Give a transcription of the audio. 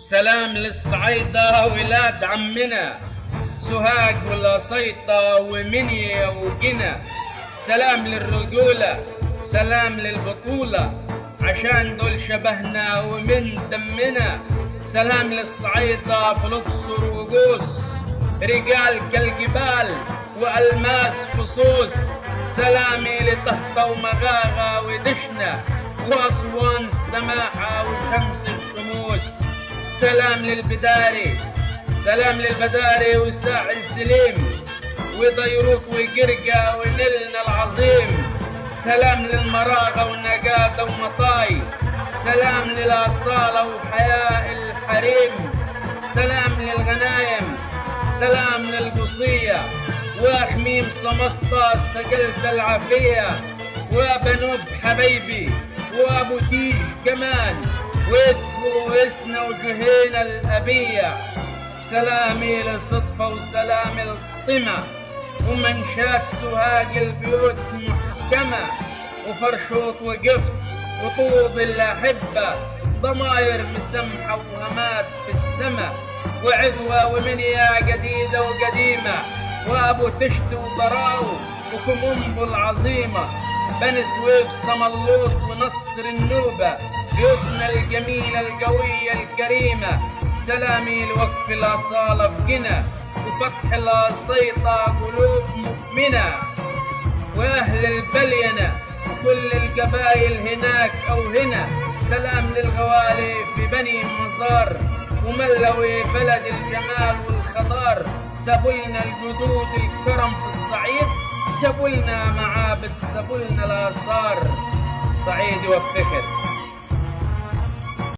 سلام للصعيدة ولاد عمنا، سوهاج والقصيطة ومنيا وجنا. سلام للرجولة، سلام للبطولة، عشان دول شبهنا ومن دمنا. سلام للصعيدة في الأقصر وجوس، رجال كالجبال وألماس فصوص. سلامي لطهطا ومغاغة ودشنا، وأسوان السماحة وشمس الشموس. سلام للبداري، سلام للبداري وساحل سليم، وديروت وجرجة ونيلنا العظيم. سلام للمراغة ونجادة ومطاي، سلام للأصالة وحياء الحريم. سلام للغنايم، سلام للقصية وأخميم سمسطة سجلت العافية، وبنوب حبيبي وأبو تيج كمان، وادفوا اسنا وجهينا الأبية. سلامي للصدفة وسلام الطمة، ومنشات سوهاج البيوت محكمة، وفرشوط وقفت وطوب الأحبة، ضماير مسمحة وهمات في السما، وعدوى ومنيا جديدة وقديمة، وأبو تشت وضراو وكمنبو العظيمة، بني سويف سملوط ونصر النوبة، بيوتنا الجميلة القوية الكريمة. سلامي لوقف الأصالة بجنة، وفتح القصيطة قلوب مؤمنة، وأهل البلينة وكل القبائل هناك أو هنا. سلام للغوالي في بني مزار، وملوي بلد الجمال والخضار. سابولنا الجدود الكرم في الصعيد، سابولنا معابد، سابولنا الآثار. صعيد وفخر.